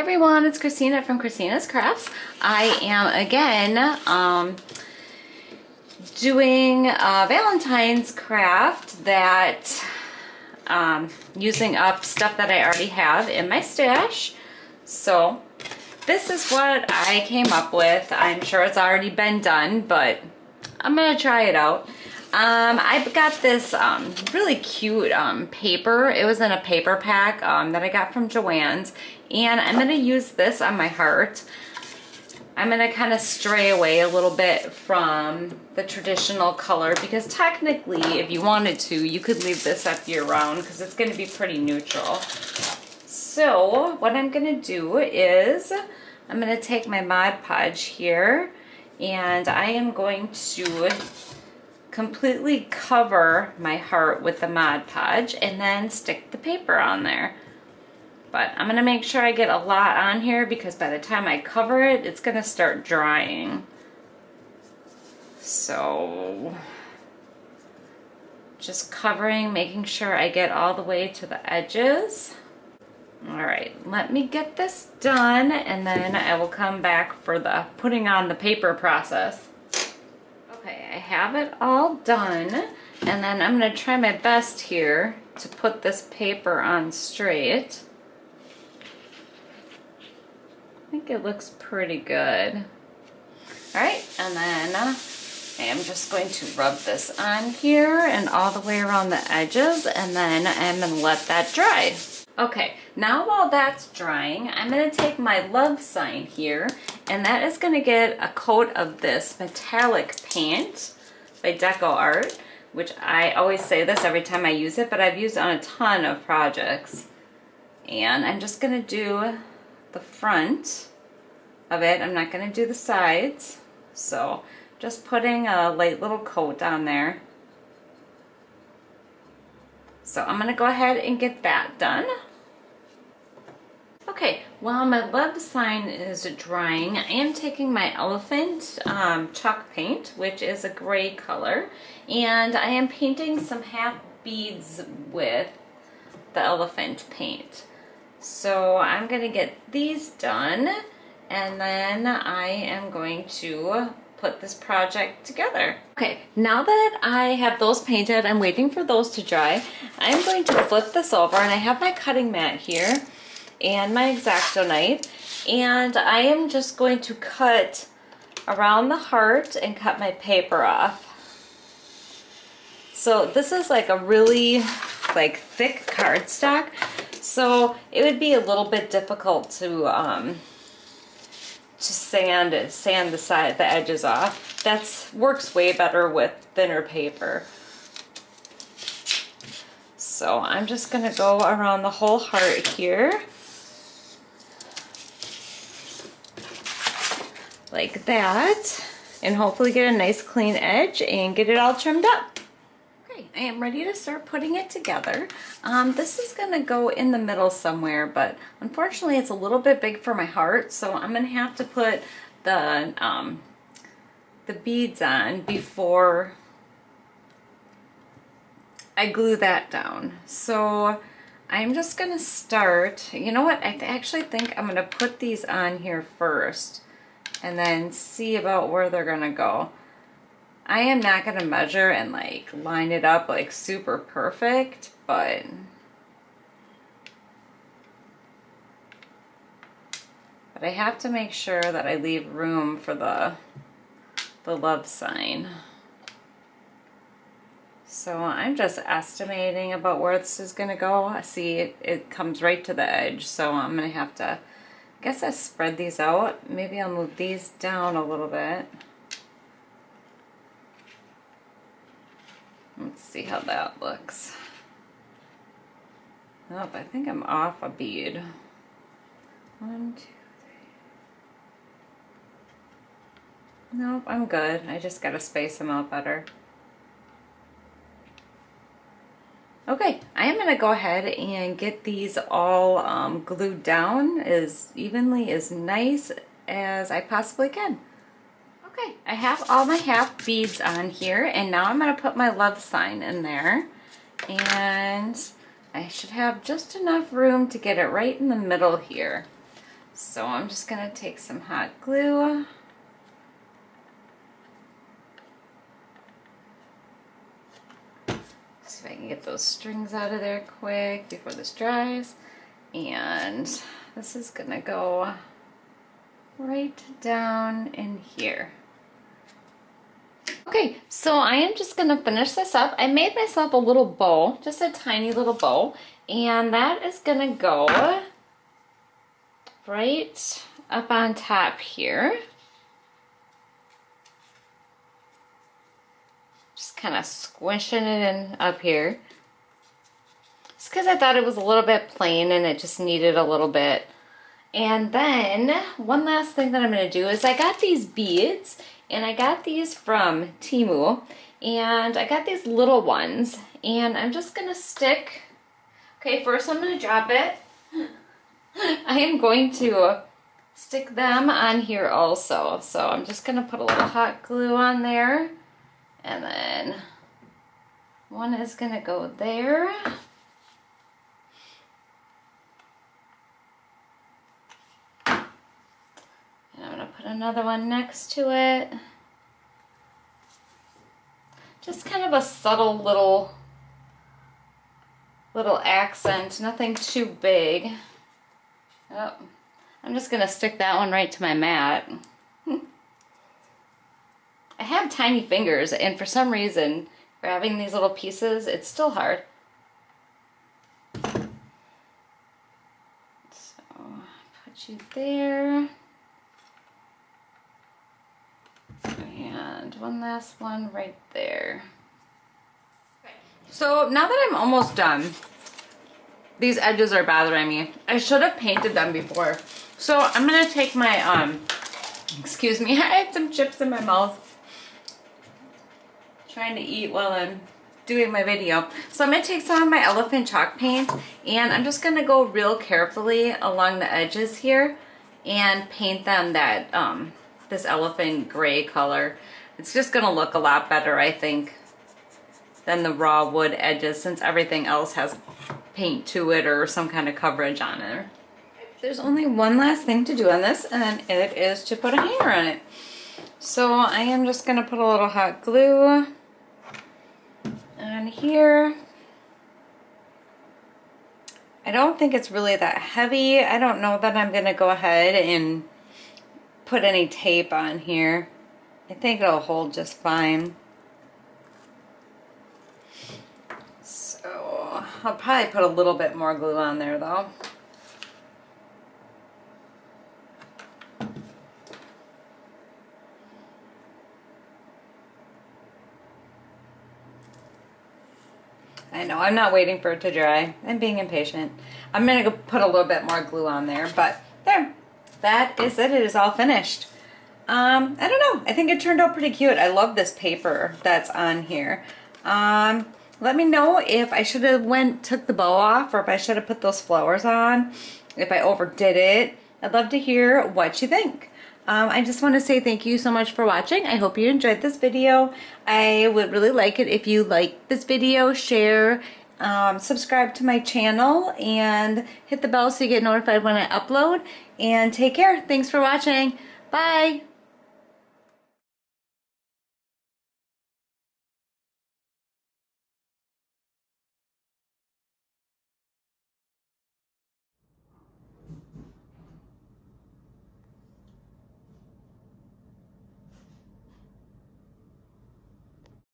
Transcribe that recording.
everyone, it's Kristina from Kristina's Krafts. I am again doing a Valentine's craft that using up stuff that I already have in my stash. So this is what I came up with. I'm sure it's already been done, but I'm gonna try it out. I got this really cute paper. It was in a paper pack that I got from Joanne's, and I'm going to use this on my heart. I'm going to kind of stray away a little bit from the traditional color because technically, if you wanted to, you could leave this up year round because it's going to be pretty neutral. So what I'm going to do is I'm going to take my Mod Podge here, and I am going to completely cover my heart with the Mod Podge and then stick the paper on there. But I'm going to make sure I get a lot on here because by the time I cover it, it's going to start drying. So just covering, making sure I get all the way to the edges. Alright, let me get this done and then I will come back for the putting on the paper process. Okay, I have it all done, and then I'm going to try my best here to put this paper on straight. I think it looks pretty good. Alright, and then I am just going to rub this on here and all the way around the edges, and then I'm going to let that dry. Okay, now while that's drying, I'm going to take my love sign here, and that is going to get a coat of this metallic paint by Decor, which I always say this every time I use it, but I've used it on a ton of projects. And I'm just going to do the front of it. I'm not going to do the sides. So just putting a light little coat on there. So I'm going to go ahead and get that done. Okay, while my love sign is drying, I am taking my elephant chalk paint, which is a gray color, and I am painting some half beads with the elephant paint. So I'm going to get these done, and then I am going to put this project together. Okay, now that I have those painted, I'm waiting for those to dry. I'm going to flip this over, and I have my cutting mat here and my X-Acto knife, and I am just going to cut around the heart and cut my paper off. So this is like a really thick cardstock, so it would be a little bit difficult to sand the edges off. That works way better with thinner paper. So I'm just going to go around the whole heart here, like that, and hopefully get a nice clean edge and get it all trimmed up. Okay, I am ready to start putting it together. This is going to go in the middle somewhere, but unfortunately it's a little bit big for my heart, so I'm going to have to put the beads on before I glue that down. So I'm just going to start, you know what, I actually think I'm going to put these on here first and then see about where they're gonna go. I am not gonna measure and line it up super perfect, but I have to make sure that I leave room for the love sign. So I'm just estimating about where this is gonna go. I see it comes right to the edge, so I'm gonna have to, I guess I spread these out. Maybe I'll move these down a little bit. Let's see how that looks. Oh, I think I'm off a bead. 1, 2, 3. Nope, I'm good. I just gotta space them out better. Okay, I am going to go ahead and get these all glued down as evenly, as nice as I possibly can. Okay, I have all my half beads on here, and now I'm going to put my love sign in there. And I should have just enough room to get it right in the middle here. So I'm just gonna take some hot glue. See if I can get those strings out of there quick before this dries. And this is gonna go right down in here. Okay, so I am just gonna finish this up. I made myself a little bow, just a tiny little bow, and that is gonna go right up on top here. Just kind of squishing it in up here. Just because I thought it was a little bit plain and it just needed a little bit. And then one last thing that I'm going to do is I got these beads, and I got these from Temu, and I got these little ones, and I'm just going to stick. Okay, first I'm going to drop it. I am going to stick them on here also. So I'm just going to put a little hot glue on there, and then one is going to go there. Another one next to it. Just kind of a subtle little accent, nothing too big. Oh, I'm just gonna stick that one right to my mat. I have tiny fingers, and for some reason, grabbing these little pieces, it's still hard. So, put you there. And one last one right there. Okay. So now that I'm almost done, these edges are bothering me. I should have painted them before. So I'm gonna take my, excuse me, I had some chips in my mouth. Trying to eat while I'm doing my video. So I'm gonna take some of my elephant chalk paint, and I'm just gonna go real carefully along the edges here and paint them that, this elephant gray color. It's just gonna look a lot better, I think, than the raw wood edges, since everything else has paint to it or some kind of coverage on it. There's only one last thing to do on this, and it is to put a hanger on it. So I am just gonna put a little hot glue on here. I don't think it's really that heavy. I don't know that I'm gonna go ahead and put any tape on here. I think it'll hold just fine. So I'll probably put a little bit more glue on there though. I know, I'm not waiting for it to dry. I'm being impatient. I'm gonna go put a little bit more glue on there, but there. That is it. It is all finished. I don't know. I think it turned out pretty cute. I love this paper that's on here. Let me know if I should have took the bow off, or if I should have put those flowers on, if I overdid it. I'd love to hear what you think. I just want to say thank you so much for watching. I hope you enjoyed this video. I would really like it if you like this video, share, subscribe to my channel, and hit the bell so you get notified when I upload. And take care. Thanks for watching. Bye.